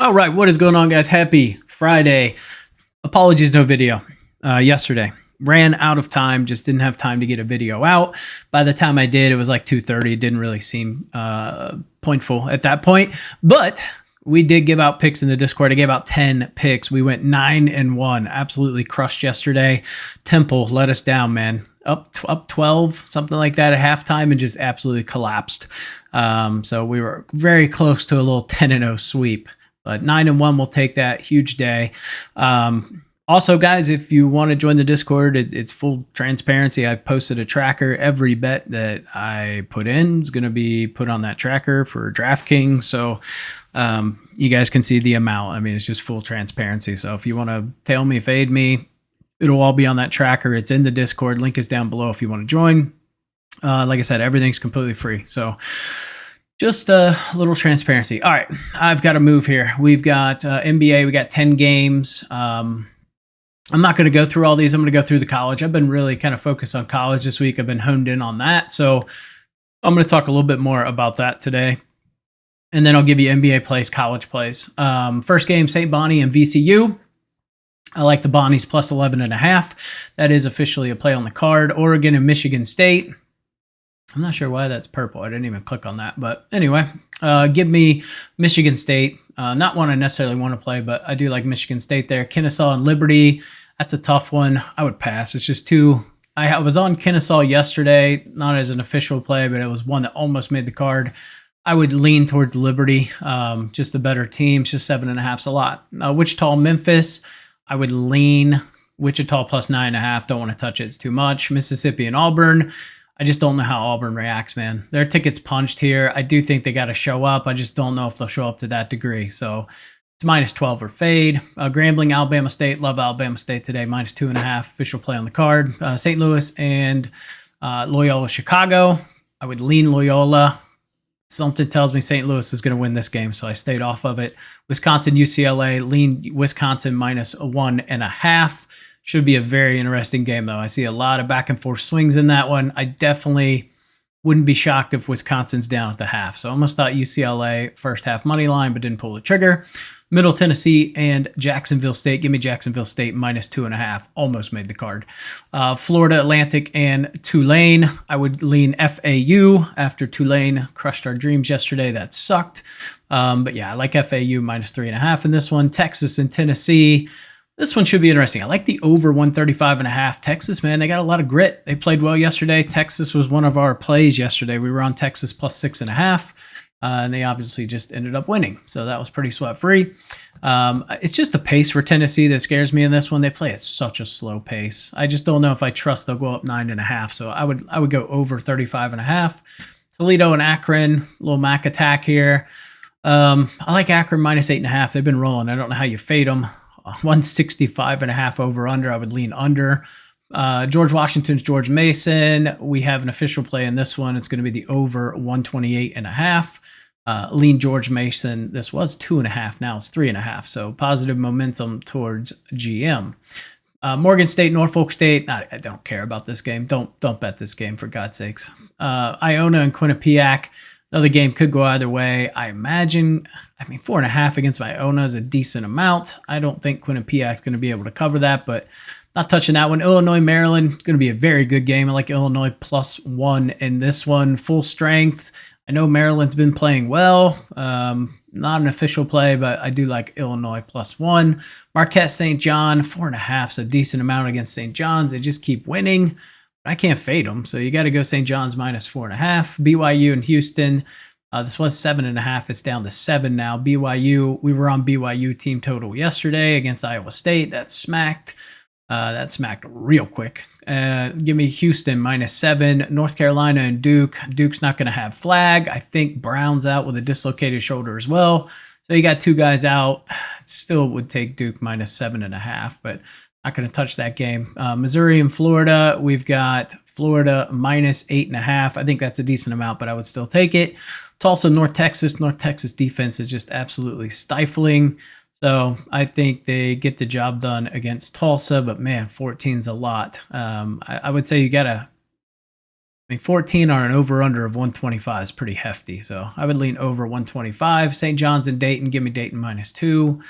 All right, what is going on, guys? Happy Friday. Apologies, no video yesterday. Ran out of time, just didn't have time to get a video out. By the time I did, it was like 2:30. It didn't really seem pointful at that point, but we did give out picks in the Discord. I gave out 10 picks. We went 9-1. Absolutely crushed yesterday. Temple let us down, man. Up 12, something like that at halftime, and just absolutely collapsed. So we were very close to a little 10-0 sweep. But 9-1, we'll take that. Huge day. Also, guys, if you want to join the Discord, it's full transparency. I've posted a tracker. Every bet that I put in is going to be put on that tracker for DraftKings. So you guys can see the amount. I mean, it's just full transparency. So if you want to tail me, fade me, it'll all be on that tracker. It's in the Discord. Link is down below if you want to join. Like I said, everything's completely free. So just a little transparency. All right, I've got to move here. We've got NBA. We got 10 games. I'm not going to go through all these. I'm going to go through the college. I've been really kind of focused on college this week. I've been honed in on that. So I'm going to talk a little bit more about that today. And then I'll give you NBA plays, college plays. First game, St. Bonnie and VCU. I like the Bonnies plus 11.5. That is officially a play on the card. Oregon and Michigan State. I'm not sure why that's purple. I didn't even click on that. But anyway, give me Michigan State. Not one I necessarily want to play, but I do like Michigan State there. Kennesaw and Liberty. That's a tough one. I would pass. It's just too... I was on Kennesaw yesterday, not as an official play, but it was one that almost made the card. I would lean towards Liberty. Just the better team. It's just 7.5's a lot. Wichita, Memphis. I would lean Wichita plus 9.5. Don't want to touch it. It's too much. Mississippi and Auburn. I just don't know how Auburn reacts, man. Their ticket's punched here. I do think they got to show up. I just don't know if they'll show up to that degree. So it's minus 12 or fade. Grambling, Alabama State. Love Alabama State today. Minus 2.5. Official play on the card. St. Louis and Loyola Chicago. I would lean Loyola. Something tells me St. Louis is going to win this game, so I stayed off of it. Wisconsin, UCLA. Lean Wisconsin minus 1.5. Should be a very interesting game, though. I see a lot of back and forth swings in that one. I definitely wouldn't be shocked if Wisconsin's down at the half. So I almost thought UCLA first half money line, but didn't pull the trigger. Middle Tennessee and Jacksonville State. Give me Jacksonville State minus 2.5. Almost made the card. Florida Atlantic and Tulane. I would lean FAU after Tulane crushed our dreams yesterday. That sucked. But yeah, I like FAU minus 3.5 in this one. Texas and Tennessee. This one should be interesting. I like the over 135.5. Texas, man, they got a lot of grit. They played well yesterday. Texas was one of our plays yesterday. We were on Texas plus 6.5, and they obviously just ended up winning. So that was pretty sweat-free. It's just the pace for Tennessee that scares me in this one. They play at such a slow pace. I just don't know if I trust they'll go up 9.5. So I would go over 35.5. Toledo and Akron, little Mac attack here. I like Akron minus 8.5. They've been rolling. I don't know how you fade them. 165.5 over under. I would lean under. George Washington's George Mason. We have an official play in this one. It's going to be the over 128.5. Lean George Mason. This was 2.5. Now it's 3.5. So positive momentum towards GM. Morgan State, Norfolk State. I don't care about this game. Don't bet this game for God's sakes. Iona and Quinnipiac. Another game could go either way. I imagine, 4.5 against Iona is a decent amount. I don't think Quinnipiac is going to be able to cover that, but not touching that one. Illinois, Maryland, going to be a very good game. I like Illinois plus 1 in this one. Full strength. I know Maryland's been playing well. Not an official play, but I do like Illinois plus 1. Marquette, St. John, 4.5 is a decent amount against St. John's. They just keep winning. I can't fade them, so you got to go St. John's minus 4.5. BYU and Houston. This was 7.5. It's down to 7 now. BYU, we were on BYU team total yesterday against Iowa State. That smacked. That smacked real quick. Give me Houston minus 7. North Carolina and Duke. Duke's not going to have Flag. I think Brown's out with a dislocated shoulder as well. So you got two guys out. Still would take Duke minus 7.5, but not going to touch that game. Missouri and Florida. We've got Florida minus 8.5. I think that's a decent amount, but I would still take it. Tulsa, North Texas. North Texas defense is just absolutely stifling. So I think they get the job done against Tulsa, but man, 14's a lot. I would say you got to I mean, 14 on an over-under of 125 is pretty hefty. So I would lean over 125. St. John's and Dayton. Give me Dayton -2.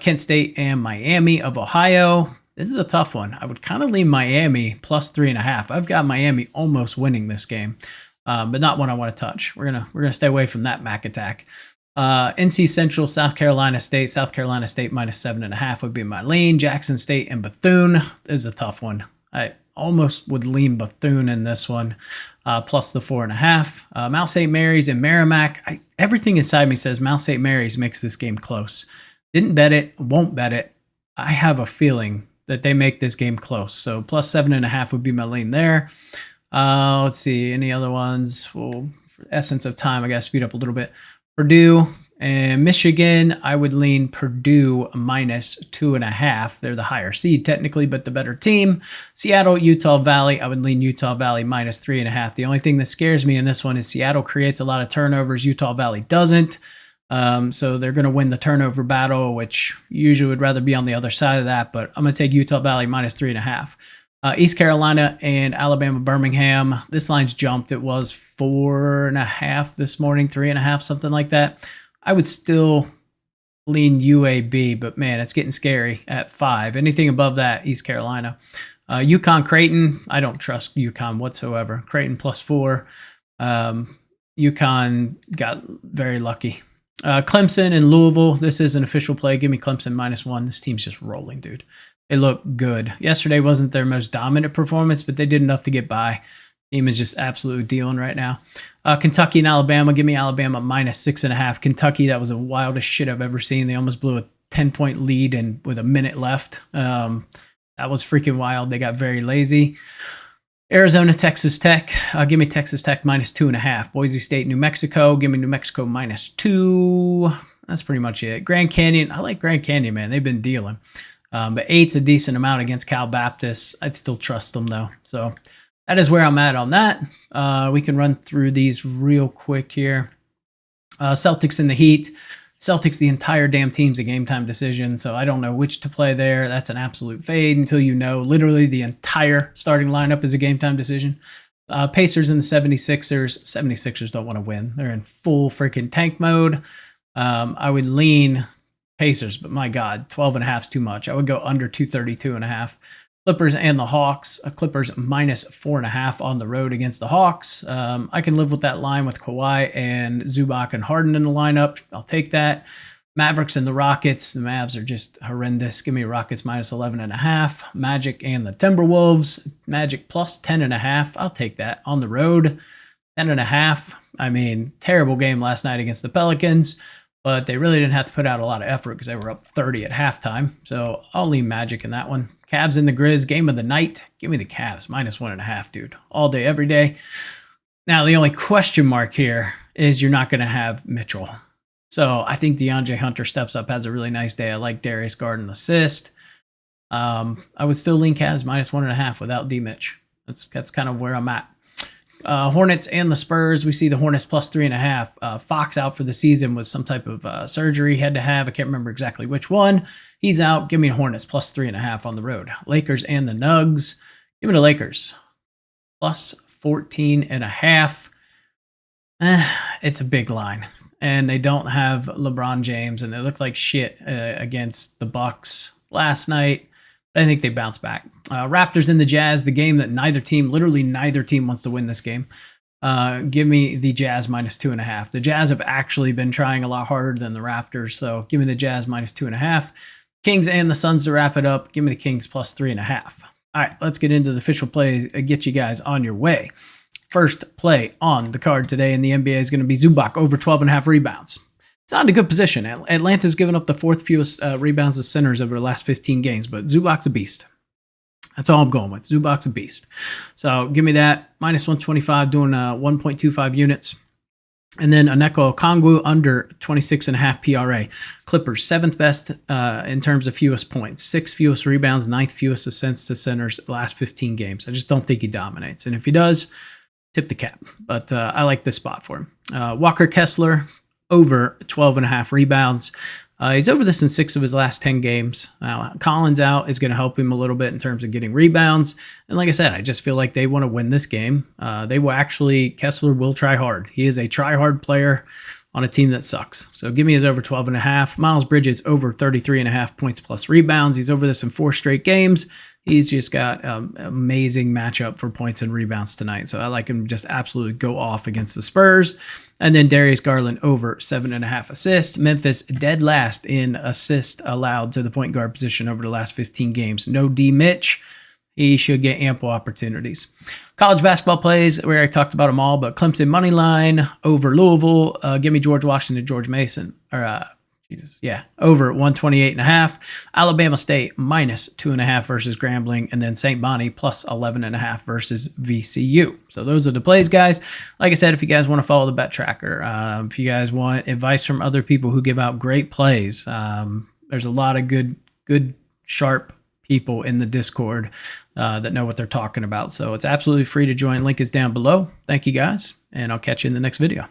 Kent State and Miami of Ohio. This is a tough one. I would kind of lean Miami +3.5. I've got Miami almost winning this game, but not one I want to touch. We're gonna stay away from that Mac attack. NC Central, South Carolina State. South Carolina State -7.5 would be my lean. Jackson State and Bethune. This is a tough one. I almost would lean Bethune in this one, plus the 4.5. Mount St. Mary's and Merrimack. Everything inside me says Mount St. Mary's makes this game close. Didn't bet it, won't bet it. I have a feeling that they make this game close. So +7.5 would be my lean there. Let's see, any other ones? Well, for essence of time, I got to speed up a little bit. Purdue and Michigan, I would lean Purdue -2.5. They're the higher seed technically, but the better team. Seattle, Utah Valley, I would lean Utah Valley -3.5. The only thing that scares me in this one is Seattle creates a lot of turnovers. Utah Valley doesn't. So they're going to win the turnover battle, which usually would rather be on the other side of that, but I'm going to take Utah Valley -3.5. East Carolina and Alabama Birmingham. This line's jumped. It was 4.5 this morning, 3.5, something like that. I would still lean UAB, but man, it's getting scary at 5. Anything above that, East Carolina. UConn Creighton. I don't trust UConn whatsoever. Creighton +4. UConn got very lucky. Clemson and Louisville. This is an official play. Give me Clemson -1. This team's just rolling, dude. They look good. Yesterday wasn't their most dominant performance, but they did enough to get by. Team is just absolutely dealing right now. Kentucky and Alabama. Give me Alabama -6.5. Kentucky, that was the wildest shit I've ever seen. They almost blew a 10-point lead and with a minute left. That was freaking wild. They got very lazy. Arizona, Texas Tech. Give me Texas Tech -2.5. Boise State, New Mexico. Give me New Mexico -2. That's pretty much it. Grand Canyon. I like Grand Canyon, man. They've been dealing. But 8's a decent amount against Cal Baptist. I'd still trust them, though. So that is where I'm at on that. We can run through these real quick here. Celtics and the Heat. Celtics, the entire damn team's a game time decision, so I don't know which to play there. That's an absolute fade until you know literally the entire starting lineup is a game time decision. Pacers and the 76ers. 76ers don't want to win. They're in full freaking tank mode. I would lean Pacers, but my God, 12.5 is too much. I would go under 232.5. Clippers and the Hawks. Clippers -4.5 on the road against the Hawks. I can live with that line with Kawhi and Zubac and Harden in the lineup. I'll take that. Mavericks and the Rockets. The Mavs are just horrendous. Give me Rockets -11.5. Magic and the Timberwolves. Magic +10.5. I'll take that on the road. 10.5. I mean, terrible game last night against the Pelicans, but they really didn't have to put out a lot of effort because they were up 30 at halftime. So I'll lean Magic in that one. Cavs and the Grizz, game of the night. Give me the Cavs, -1.5, dude. All day, every day. Now, the only question mark here is you're not going to have Mitchell. So I think DeAndre Hunter steps up, has a really nice day. I like Darius Garden assist. I would still lean Cavs -1.5 without D-Mitch. That's kind of where I'm at. Hornets and the Spurs. We see the Hornets +3.5. Fox out for the season with some type of surgery he had to have. I can't remember exactly which one. He's out. Give me Hornets +3.5 on the road. Lakers and the Nugs. Give me the Lakers +14.5. It's a big line, and they don't have LeBron James, and they look like shit against the Bucks last night. I think they bounce back. Raptors and the Jazz, the game that literally neither team wants to win this game. Give me the Jazz -2.5. The Jazz have actually been trying a lot harder than the Raptors, so give me the Jazz -2.5. Kings and the Suns to wrap it up. Give me the Kings +3.5. All right, let's get into the official plays and get you guys on your way. First play on the card today in the NBA is going to be Zubac over 12.5 rebounds. It's not in a good position. Atlanta's given up the 4th fewest rebounds to centers over the last 15 games, but Zubac's a beast. That's all I'm going with. Zubac's a beast. So give me that. -125, doing 1.25 units. And then Onyeka Okongwu under 26.5 PRA. Clippers, 7th best in terms of fewest points. 6th fewest rebounds, 9th fewest assists to centers the last 15 games. I just don't think he dominates. And if he does, tip the cap. But I like this spot for him. Walker Kessler, over 12.5 rebounds. He's over this in 6 of his last 10 games. Collins out is going to help him a little bit in terms of getting rebounds. And like I said, I just feel like they want to win this game. Kessler will try hard. He is a try hard player on a team that sucks. So give me his over 12.5. Miles Bridges over 33.5 points plus rebounds. He's over this in 4 straight games. He's just got amazing matchup for points and rebounds tonight. So I like him to just absolutely go off against the Spurs. And then Darius Garland over 7.5 assists. Memphis dead last in assists allowed to the point guard position over the last 15 games. No D Mitch. He should get ample opportunities. College basketball plays, where I talked about them all, but Clemson money line over Louisville. Give me George Washington, George Mason. Over 128.5. Alabama State minus 2.5 versus Grambling, and then St. Bonnie plus 11.5 versus VCU. So those are the plays, guys. Like I said, if you guys want to follow the bet tracker, if you guys want advice from other people who give out great plays, there's a lot of good, sharp people in the Discord that know what they're talking about. So it's absolutely free to join. Link is down below. Thank you guys, and I'll catch you in the next video.